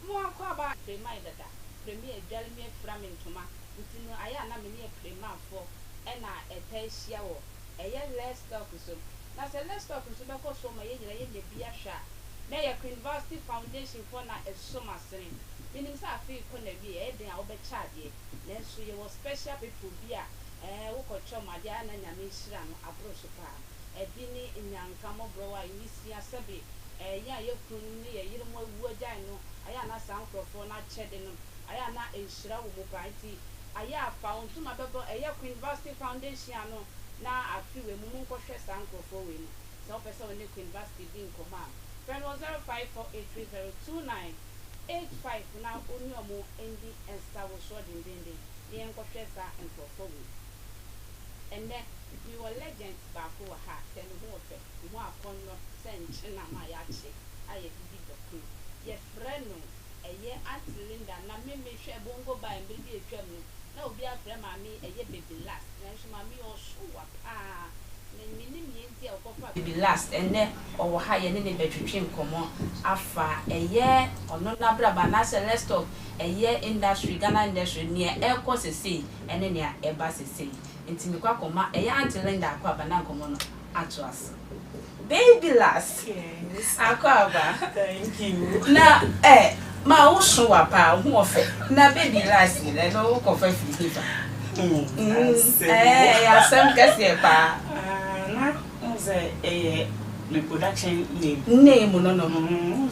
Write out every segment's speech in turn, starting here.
More quaba, reminded that Premier Jelmy Framing Toma, within Ayana Mini Prima for Enna a taste yaw, a year less talk so. That's a less talk so because so my age be a shot. Nay, a University Foundation for not a summer saying. Meaning, I feel couldn't be a day I'll be charged. Then so you was special people beer, who could my Diana and Yamishan, a brochure. A bini in young Camo Broa, Misia Sabi, yeah, you couldn't near you more wood I know. I am not sound for not shedding. I am not a shroud of mobility. I have found to my baby a Queen University Foundation. Now I feel a moon for stress uncle for win. So, person in the Queen University being command. Friend was 0548302985. Now, only a more ending and star was short in bending. The uncle stress and for win. And then you were legends back over heart and water. You want upon your sense and my yachi. I did the queen. Yes, friend, a year Auntie Linda, now me share bongo by and baby a tremble. No, be a friend, mammy, a year baby last. Then she mammy or show up. Ah, then baby last and then or high and any bedroom come on. Afa a year or no nabra, but now let's talk a year industry, Ghana industry near air course sea and then near a bus sea. Into me quackoma, a young Auntie Linda, quabanan come at us. Baby last, yes, Aquaba. Thank you. Now, my own show up, who of it. Now, baby last, I know coffee fever. Some guess pa. Not a reproduction name. No.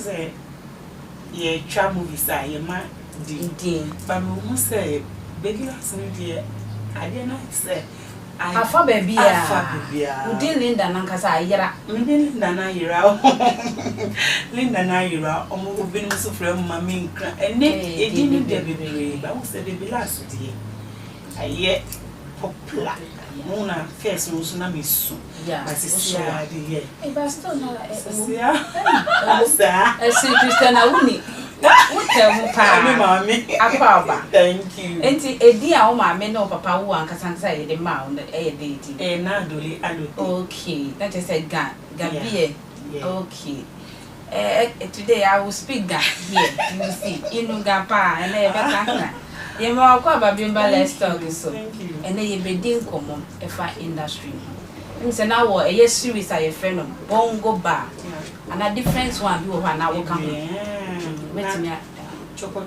Ye travel visa, ye might Indeed. But we say, baby last, dear, I did not say. Afa baby Udi Linda nankasa ayira. Linda na ayira. Linda na ayira. Omo obi no so frɛ mama nkra. Ene edi ni de bebere. Ba wo say baby last die. Aye popular. Mo na first no so na mesu. Yeah. But see ya de ye. E ba still na see ya. Asa. Esi Christian awuni. What tell me pa? Mami. Aquaba. Thank you. Enti edi a o ma me no papa wo ankasansa ye de ma on e dey. Na doli alote. Okay, that is a Gabie. Yeah. Okay. Today I will speak that here. You will see. Inu Gapa and better. You know, Aquaba Babast talk so. Thank you. And then you be din common a industry. Say now a year series I a friend of bongo bar. And a different one you are now come. Wait me. Choco. I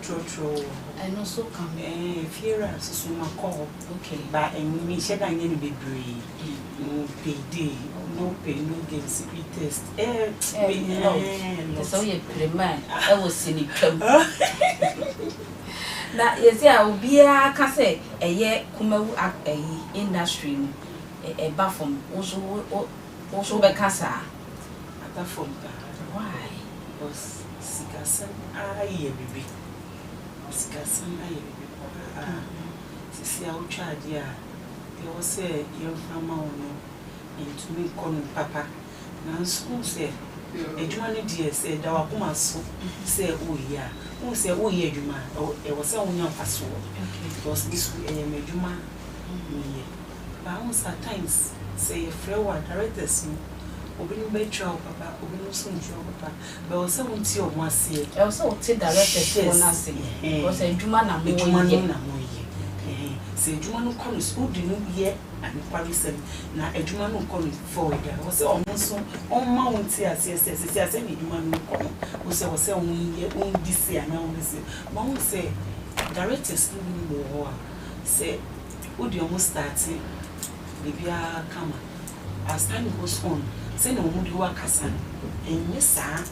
know so come. Fear so my call. Okay. But and me said I need to be brave. No pay no games, test. So you prima. I was seeing it. Now, yes, I will be a casse a year Kumawu a industry. A bathroom also by Casa. At from Why? Was Sikasan, I baby. Sikasan, I see our child, yeah. They will say, young farmer, and to me, calling papa. Now, school said, a Germany dear said, our woman so say, oh, yeah. Who say, oh, yeah, you man, or it was only a password. It was this way, a Majuma. But at times say a flower directors opening by child papa, opening soon papa, but also won't see of one say. Also, take directors for nothing. Was a Juman say Juman Collins who didn't yet and probably said, now a Juman who call it forward. Was almost on Mount Seas, yes, any Juman who come, who say, was only this year now. Mount say, directors say, would you almost start? Baby, come as time goes on. Say no more work as an and yes, sir.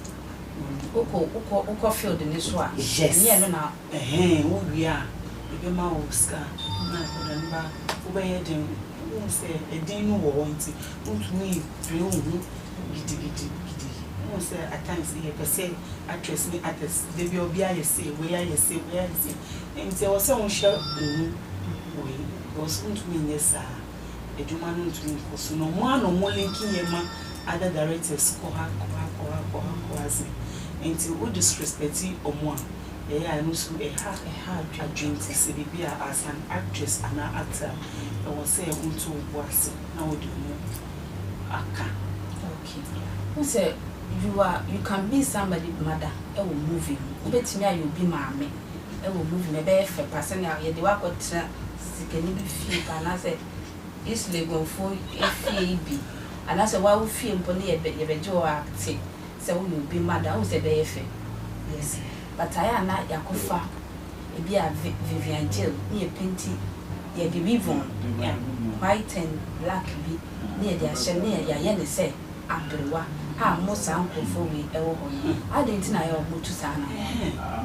Uko field in this one. Yes, yeah, no, now. Who we are. Baby, my Oscar. Now, obey them. Who say a dino warranty. Who to me, giddy. Who say at times, he per se, actress me at this. Baby, I say, where I say, and there was some shell. Was soon to me, yes, sir. A Juman to me, so no one or more linking yema other directors until we disrespect or more. I know so a hard dream to see Bibia as an actress and an actor. I was say unto was now do more. Aka. Okay. Who said you can be somebody mother. I will move you. Bet me you be mommy. I will move me be for person out. You work with can you feel and I said it's legal for be and I said why we feel pony a bit of joy acting. So you be mother who's a baby. Yes. But I am not Yakufa. It be a Vivian Jill near Pinty. Ye the ribbon, white and black be near the Ashania, Yayana say, Abdulwa, how most uncle for me, I didn't know your Mutusana.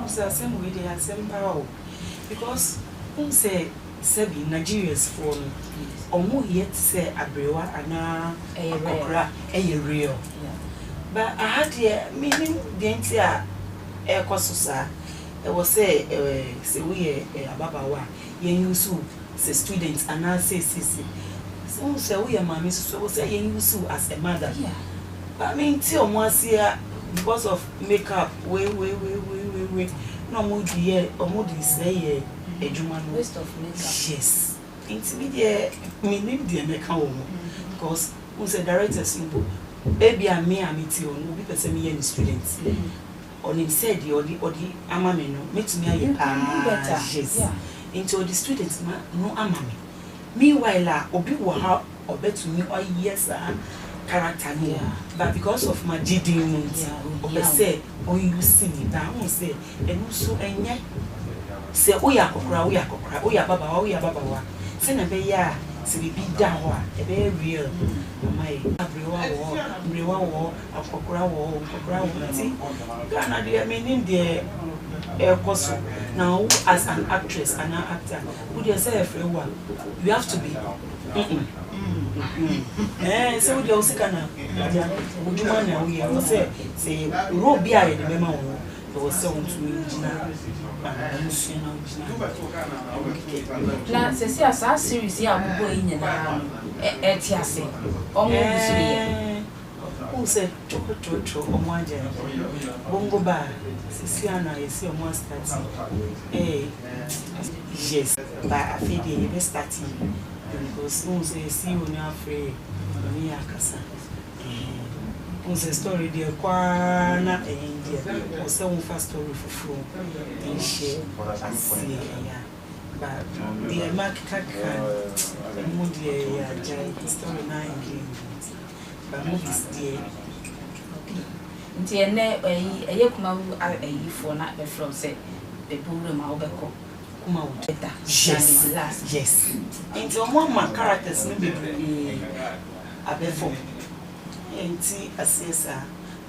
So, same way they have same power because who say, Sebi Nigeria's phone or more yet say Abrewa and a real. But I had here meaning the entire air cosusa. I was say, we a babawa, yen you say students and I say so say we are mammy so say you as a mother. Yeah. But I mean till once here because of makeup we no mood here or mood say a German waste of makeup. Yes. Intermediate meaning the makeup because who say director simple baby and me meet you no be person me students. On him said the amameno meet me better. Yes. Yeah. Into the students no amami. Meanwhile, obi wa ha obe to me or yes character no. But because of my GD obe say on you see me that won say and also enye say oya kokra oya baba wa. Say na be ya se be da ho a e be real. My abrewa wo akokra wo ti. Ghana dey meaning the course now as an actress and an actor would you say everyone you have to be so we also can would you man we say role be I the mema wo there was someone to me na se see as series ya abubo yin na etiase omo bisuri who said cho omwaje bongo ba Siana is your one starting. Yes, but I feel the best starting because soon say see you now free. Me akasa. Unse story there kwana India. Or some fast story for free. And share. But the market can move the story 9 games. But movies there. Nti ene eye kuma for na be from say the program a obeko kuma wo better yes nti omo ma characters no be abefo nti asesa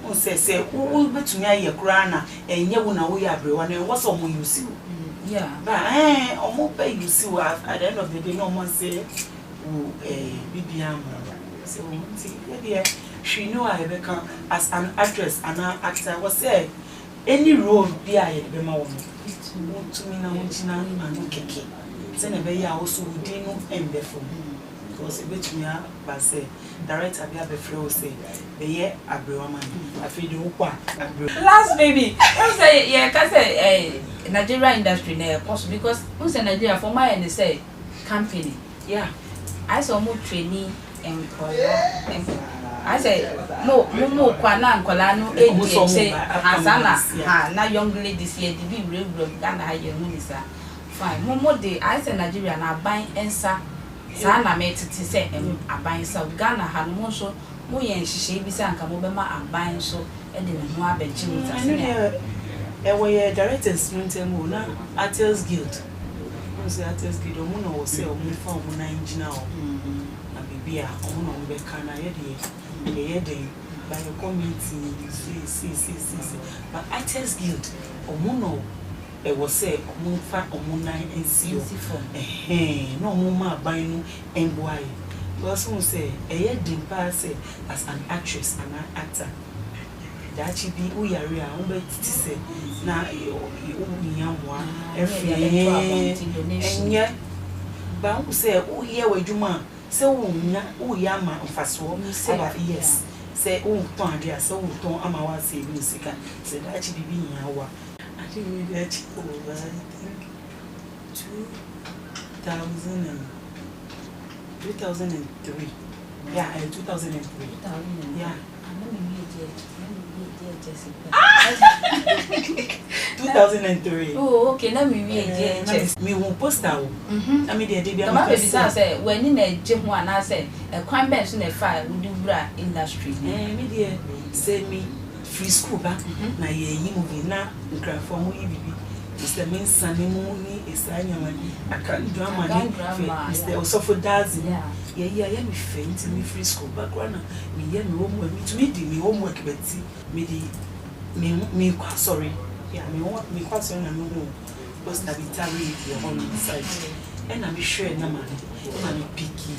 won say wo betumi aye kura na enye wo na wo ya abrewa na wo so mo use yeah but omo pe use at the end of the day no mo say wo bibiam so nti we she know I become as an actress and an actor was say any role be I be ma woman to me na wonchina and keke say na be ya also within no embe from because e betumi ba say director be abefre say be ye abrewa man afidi wo kwa last baby I say yeah can say Nigeria industry na course because who say Nigeria for my and say company yeah I saw more training and I say mo kwana nkola no age say asana na young ladies here the be real Ghana ha ye hu nisa fine mo dey I say Nigeria na ban ensa sa na me tete say aban sa Ghana ha no so mo ye nhihye bi say anka mo be ma aban so e de no abeji mo ta say e we directors no ntemu na Artists Guild mo say Artists Guild mo no wo say o mo fa mo na engineer na bibia o no be kana ye de by the community, see. But Artists Guild, Omuno, it was say, Omunfa, Omuna, and see no more buying and why. Well, someone say, a year didn't pass as an actress and an actor. That she be Uyaria, say, now you yamwa, and yet, but who say, oh, yeah, where you man. So yama faso yes say ton dia so ton amawa say musica say that she be yawa I think we that over I think 2003 yeah 2003 yeah 2003. Oh, okay. Let me read. Me who poster. I mean, the idea. Come on, say when in a gym one, I say a crime bench in a fire would do bra industry. Me dear, say me free school back. Na ye movie na graph for me. Mr. Minsani Mooney is a young I can't drama. Mr. Osofo Dazi. Yeah, me faint me free school background. Me yeah, me homework. Me to me homework, Betty. Me sorry. Yeah, me quite sorry. I'm home. Because I be tarry your own side. And I'm sure na man. And I'm picky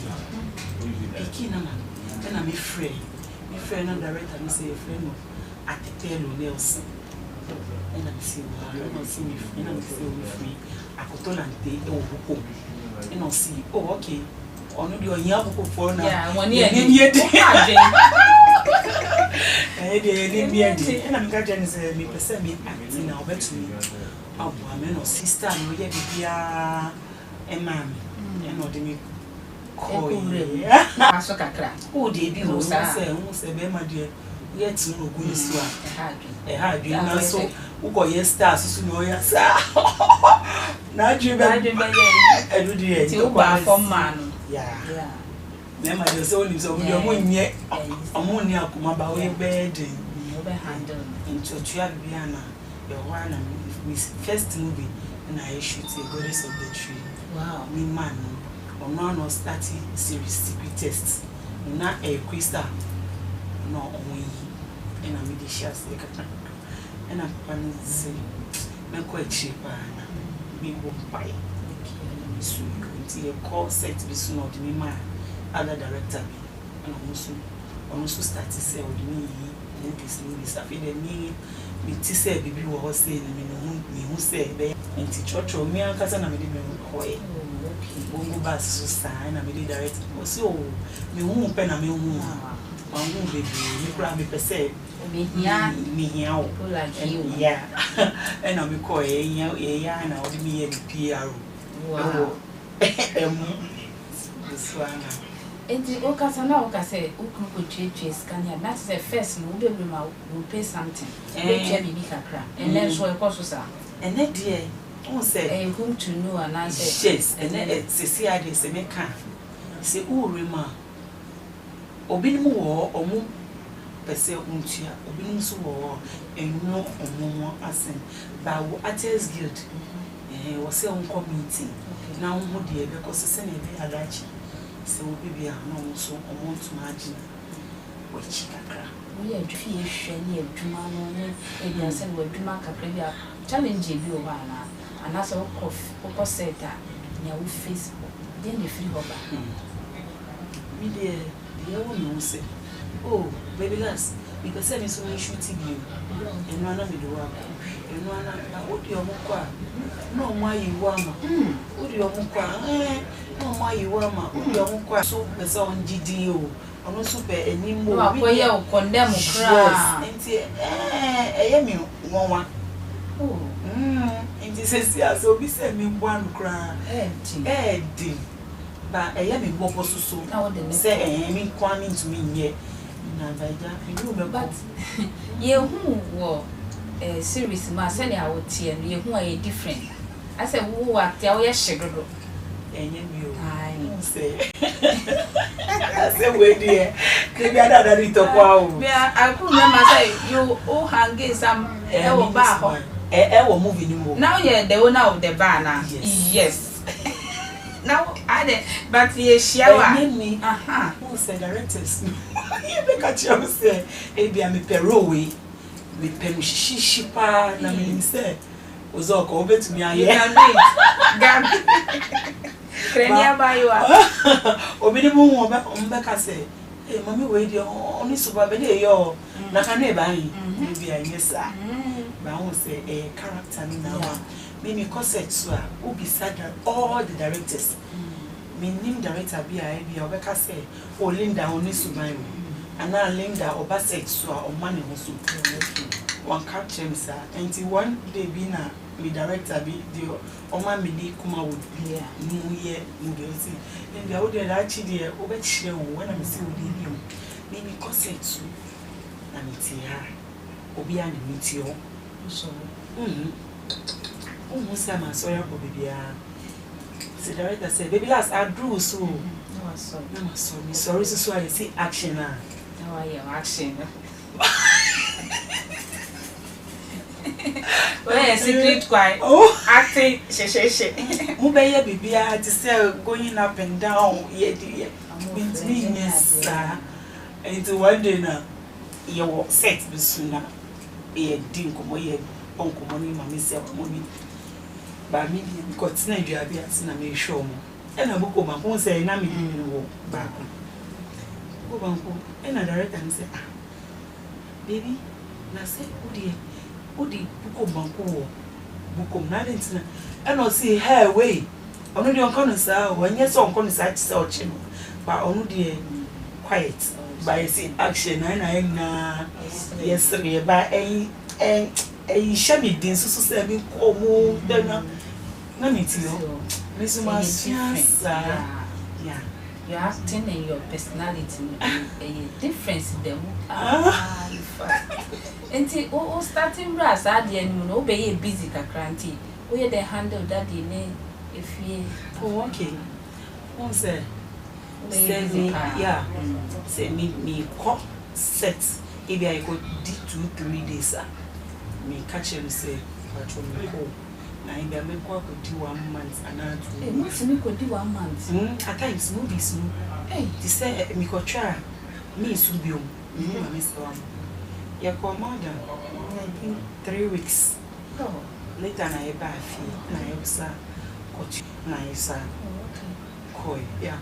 na man. And I'm afraid. My friend and director, me say a friend of at the tail Nelson. And I'm saying, I'm see me free. And I'm saying me free. I could tell and take home. And I'll see. Oh, okay. On your young for now. Yeah, 1 year. And I'm glad Jenny said, me percent me acting now, bet to me. Oh, I'm no sister, no, yeah, be a mammy. And not me call you. Oh, they be who say, my dear, yet to no good as well. A hard dream, and so who got your stars to know yes. Now, you better do it for man. Yeah. Nema just only so we are going yet. Ammonia come about your bed and Chochia Biana, your one and first movie, and I shoot a goddess of the tree. Wow, me man, or none of 30 series secret tests. Not a crystal, no only, and I'm the shares and I'm planning to say, not quite cheap, me won't buy. So you can see a call set to be soon out to me, man. Other director and also start to say movies I feel me to say baby was saying me who say and teach church or me and cousin and me bongo bass so sign and me direct so me who pen and me who baby me grab me per se me here like you yeah and I me call yeah and I would me PR wow this one. And the Okasana say, Uku churches can have that's the first will pay something. And then so a course, and that dear, who say, whom to know and answer, yes, and then it's a CID, say, make say, oh, Rima, Obin war or more per se, Untia, Obin so war, and no or more assent, but Atters Guild was a community. Now, what dear, because the Senate are like. So baby, I know so I want to imagine what chikakra. We are free shiny of Jumano, and I said, well, Jumaka Previa challenge you one, and as a cough, said that you will face then the free hopper. Me, the old no say, oh, baby, lass, because I'm so shooting you, and one of me do up, and one what your mukwa, no, why you want, what your mukwa, no, why you want, your mukwa, so the song GDO, or no super anymore. Why you condemn cry? And say, I am you, one. Oh, and this is so we send me one cry, Eddie. But I am in Bobo so now the say, I mean, coming to me yet. But you who were a series, my senior out here, and you who are different. I said, who are the sugar? And you, I say, I said, wait, dear, maybe I don't need to go. Yeah, I could remember say, you all hang some elbow moving. Now, yeah, they will know the banner. Yes. Now, I did, but the shower me. Aha, who said directors? You make a job, say, maybe I'm a perowe with Pemushipa. I mean, say, was all over to me. I am Crania by you are. Or minimum on back, I say, hey, Mammy, wait your only superbede, your Nakane, maybe I guess, but I won't say a character now. Maybe Cosset, who beside all the directors. My name director be Obeka say, or Linda only Subaru, and now Linda or Basset or money also. One captain, sir, and one day be now, me director be the Oma Midi Kuma would be New Year, movie. And the older actually, Obet when I'm still with you. Maybe Cosset, and it's here. obi a ne mitio so say my sorry for baby. The director said, baby last I drew so. No, sorry, so I see action now. Now I am action. Where secret quiet? Oh, acting. Mubaya baby, I had to say going up and down. Yeah, dear. Yes, sir. And to one day now, you will set the sooner. Yeah, didn't come away. Uncle money, mammy, self money. But me, because Nigeria be at Sinami show. And I will go back home say, Nami, back. Go back home, and I direct and say, baby, I say, Udi, Buko Banko, Buko, nothing. And I'll see her way. Only on Connoisseur, when yes, on Connoisseur, searching, but only quiet by seeing action. And I am yes, by a shabby din so say me ko mu dem na me ti o me so ma yeah you're acting and your personality a difference them enti o starting brass ade anu no be busy kakranti o ye the handle that dey ne if you okay on say yeah say me co set if I go 2-3 days me catch him say patrol me go na I be me go do 1 month and na two months me go do 1 month at times movies no they say me go try me so bi o me so am ya come more than I think 3 weeks later na e ba fi na e sa coach na e sa koi yeah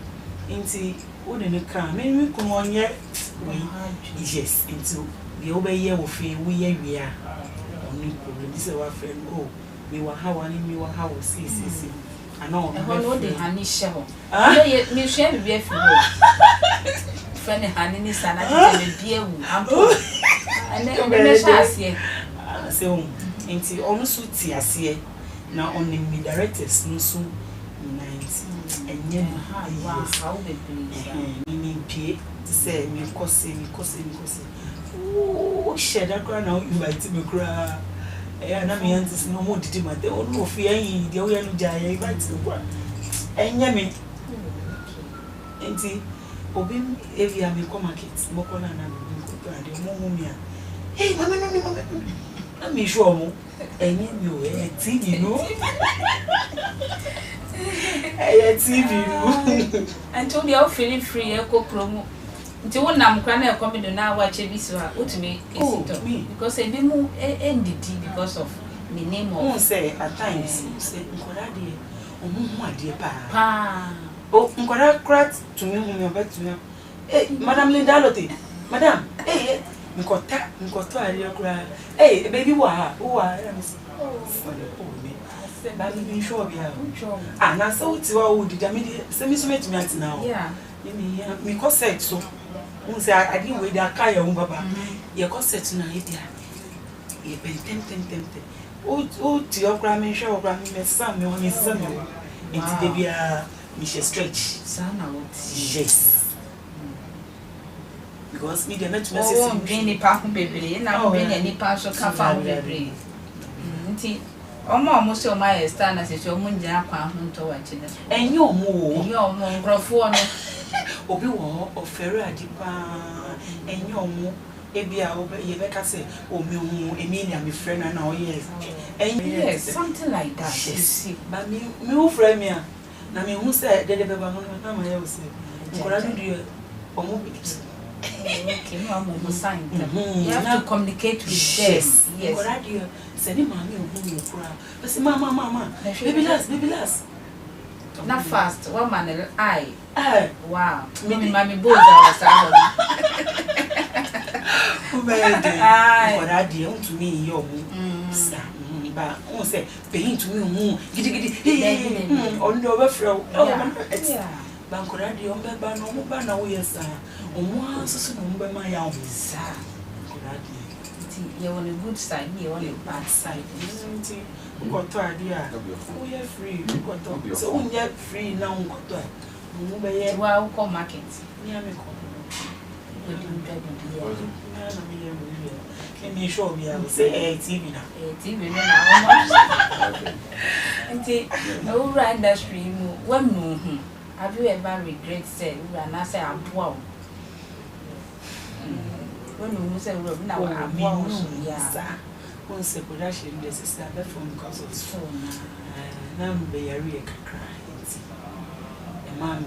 inti o de ne kan me ko onye we yes into the obey wo fi we ya no problem. This is our friend. Oh, me wa how see. I know. I know the honey show. Me share be a friend honey ni sana te be ewu. I'm poor. And then me share see. So, enti onu su ti ase na on me directors no so 90. Enye how be please. Me pie to say me kose. Oh, share that crowd now invite me cry. Na me aunties no more did my they no fear yi dey we no jaya invite me kwa. Enya me. Enti obi area me come market mo kola na me ko ade mo me a. Hey, mama no. Na me show mo. Enya me o TV no. TV no. And told you feeling free eco promo. Nti wonam kra na ekomi do na wache bi so a otumi esito because e bi mu ndidi because of the name of say at times say nkoda de omuhu ade pa o nkoda kra to me hu me obetu madam Linda Lotte madam nkoto ade kra baby wa me say ba mi sure bia na so ti wa wo dida me say me so metumi atina o yeah me ko set so say I didn't wait that car young baba. You got set na idea. You been tempted. Oh, to your grammar, show grammar, some on his son. Into the beer, Michelle Stretch. Sana what? Yes. Because me, the next message. Oh, Benny Park baby, and now Benny any partial come baby. Almost your my stand as your munja pound to watch it. And your more grofone. Obi wo ofere adipa enyo mu ebia ye beka say o me hu Emilia me friend na o yes yes something like that yes but me who friend me na me hu say dede beba no na ma ye o say nkora do do omo bi okay no am no sign you have to communicate with them yes nkora do say ni ma me hu me kura but say mama baby last not fast one man eye wow mommy boza was out o be dey for that day on to me yo sir ba on say pay to me gidi on do be frɛ ba nkora dey on be ba no mo ba na wo yes sir o mo so no mo be ma ya o sir nkora dey you on a good side you on a bad side got to idea we are free so we are free now got to well come market near me could do that. Can you show me? I will say, TV now. TV now. No industry, one have you ever regret say we are not say I'm wow? When you say now I'm wow, yeah. Once a production, this is a from because of phone. Now, be a real cry. A man,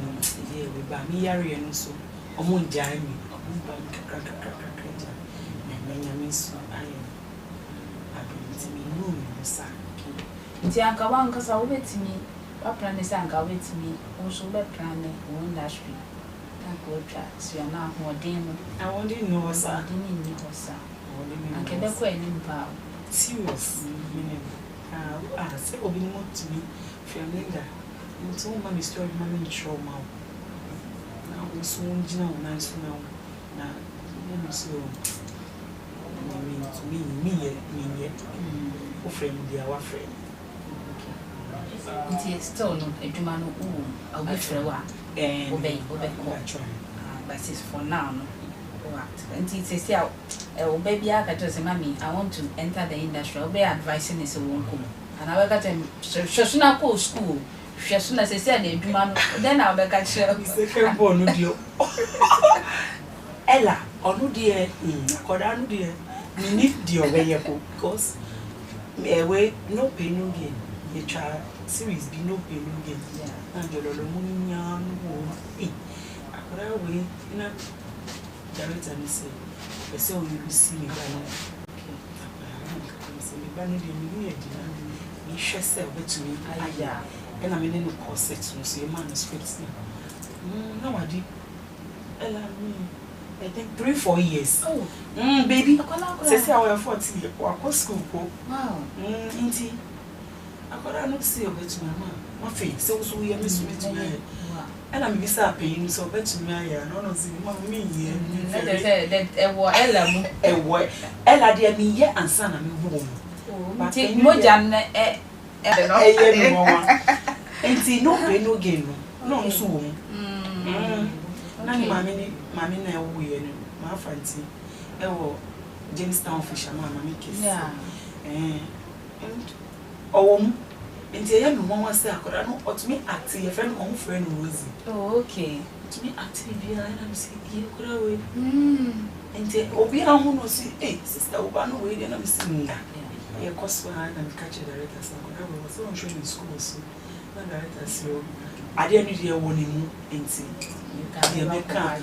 yeah, we buy me a real so. I won't die me. I won't buy cracker. And I miss I am. To me, no, sir. Uncle one because I wait to me. What plan is uncle wait to me? Also, be planning one industry. Uncle tracks, you are now more dim. I want to know, sir. I didn't know, sir. I can look quite in power. Serious, say, Obi more to me, Fernanda. And so, my story, mammy, show mouth. Now, we soon, nice now. Now, let me see. Me yet. Oh, friend, dear, our friend. It is still not a Jumano, I'll be for a while. And obey, but it's for now. And it says, oh, baby, I just mammy, I want to enter the industry. I'll be advising this won't come. And I will get him, so not go school. As soon as I said, then I'll be catch second born with you. Ella, or no dear, Cordano dear, you need the way because away no pain no gain. Your child series be no pain no gain. And you're the moon yarn won't. I could away in a director and say, I saw you see me by now. Okay, Banny didn't need me, she said, but to me, and I'm in the corset, so your manuscripts. No, I did. Ella, I think 3-4 years. Oh, baby, says I was 40 or school. Wow, Inty. I could not see a bit to my mom. My face, so we are missing to me. And I'm miss up paying so bet to me. I don't see me here. Ella, dear me, yet and son, I'm home. Take more jam, Ain't no pay no game, no soon. Mammy, now we and my fancy. Oh, Jamestown fisherman, mammy kiss. Yeah, and oh, and the young woman said, I could not to me at your friend, own friend Rosie. Oh, okay. To me at TV, and I'm saying, you could away. And the Obia who see, eh, sister, Obano, wait, and I'm seeing that. I cost one and catch a director. I was so trained in school, so my director said, I didn't need your warning and see. You make a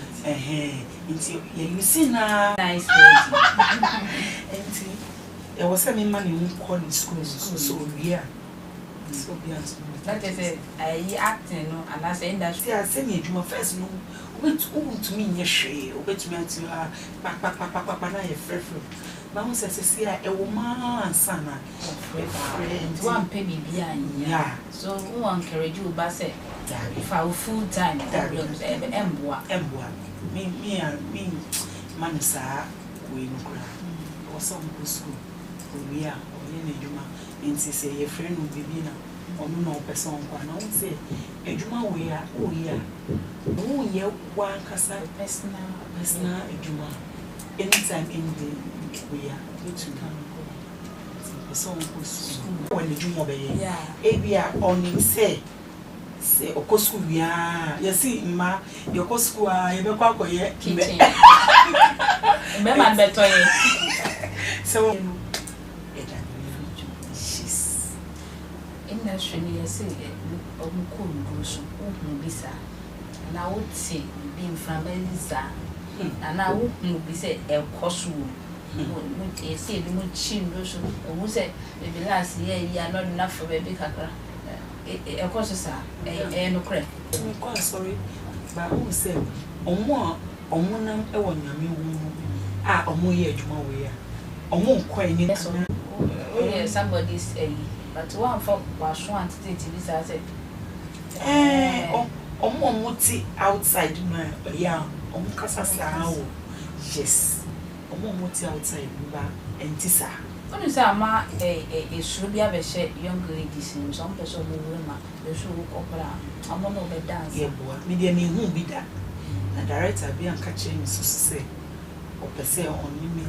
you see now. Nice lady. And see, there was some money who called in school, so yeah. So beyond that is it. I acting, and I say that I send you to my first no. Wait to me, yes, she, wait to me until papa, I have free. Mama says, see, a woman, son, one penny behind, yeah. So one carriage you, Bassett. If I were full time, that rooms, Embois, me, Manasa, we or some good school. We are, or any Juma, and say, a friend will be dinner, or no person, one, I would say, a Juma, we are, oh, yeah. Oh, yeah, one Casa, Pesna, a Juma. Anytime in the we are to come. The song was school when the Juma Bay. Yeah, Abia only say, of school, we are. You see, ma, your school, you know, Quaco yet. Remember better. So, she's in the Shania say, Bisa, and I would say, being from Elisa. And I wouldn't be said a costume. Would say the moon chin, who said, maybe last year you are not enough for baby cacra. A course, sir, a no crack. I'm quite sorry, but who said, on one, on one, a one, a more year, Jumaway, or more quite in somebody's a but one folk was one to take this as it. Or more multi outside my yeah. Yes, a more multi outside and Tissa. When you say, Ma, a should be a share young ladies in some person who will the show opera. I'm not over dance. Yeah, boy, medium who be that. na director bi anka che me so say opese on me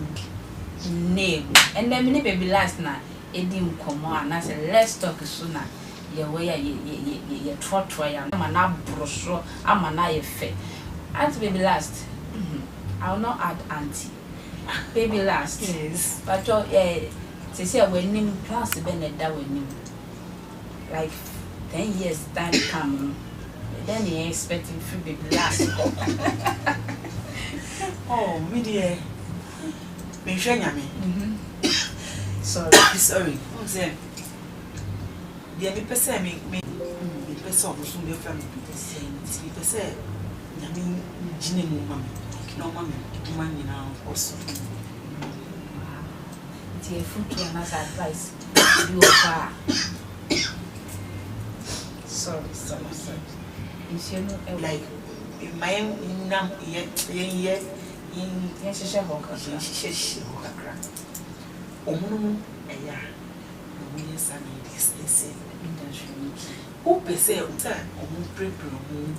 name and then me Babylast na edim komo ana say let's talk so na ye we ye trotro ya ma na brosro ama na ye fe Aunt Babylast I will not add auntie Babylast yes but say say when nim class be na da when nim like 10 years time come then you expecting free Babylast oh me dear me hwe nyame sorry o say dia me pese me pese o so be fa me pese nyame jine mu mama na o mama duma nyina oso tie futu na advice you over sorry you like in my nam ye shisha hoka kakra omunu eya no we san this who pese uta omu prepare omu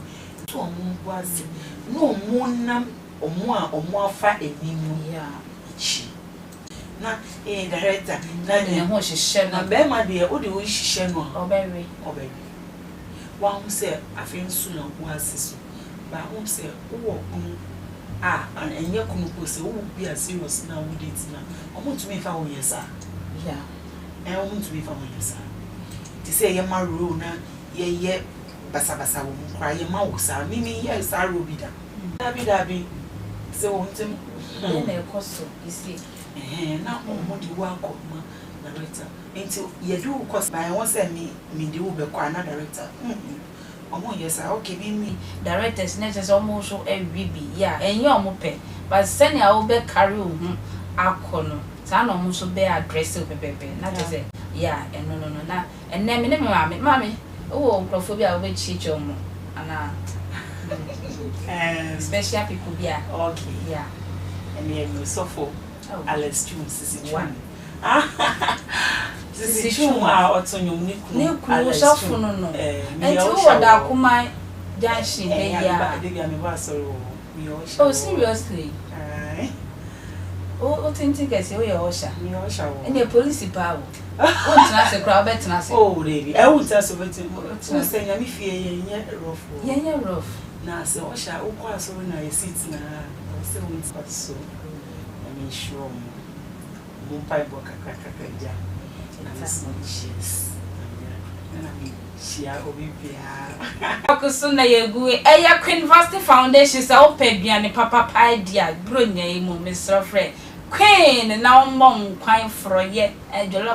to omu kwase no omu nam omu afa enimu ya chi na director na ne ho hihye na be ma de o de o hihye no obewe wa hu se afen su na kwase so ba hu se wo kunu enye kunu ko se wo bi a serious na wo date na omo tumi fa wo yesa ya omo tumi fa wo yesa ti se ye ma ro na ye basa wo kra ye ma wo sa mimi ye sa ro bi da bi se wo ntem na ekoso isi na omo di wa ko ma director until ye do cause by one say me di wo be ko na director omo yes okay me directors na just almost so every be yeah enye omo pe but send ya wo be carry ohun akono sa na omo so be address pepepe na just yeah no na and then me mami oh claustrophobia we chiche omo ana special people be okay yeah and me so for Alex Jones is one Sisi chuma otonyo ne kunu sofo no enti wo da kuma junction be ya dey me ba sorry oh seriously o tinti kesi o ye osha me osha wo ene police pa wo o tena se kra be tena se oh baby e wo tena so betin o se nya mi fie ye rough na se osha o kwa so na ye sit na o se wo tena so I mean sure mo pai bo kakra ja that's not cheers and I mean share obibia akusuna yegu eya Queen Varsity Foundation sa opeduane papa idea bronya yi mu Mr. Fred Queen na omo nkwan froye ejolo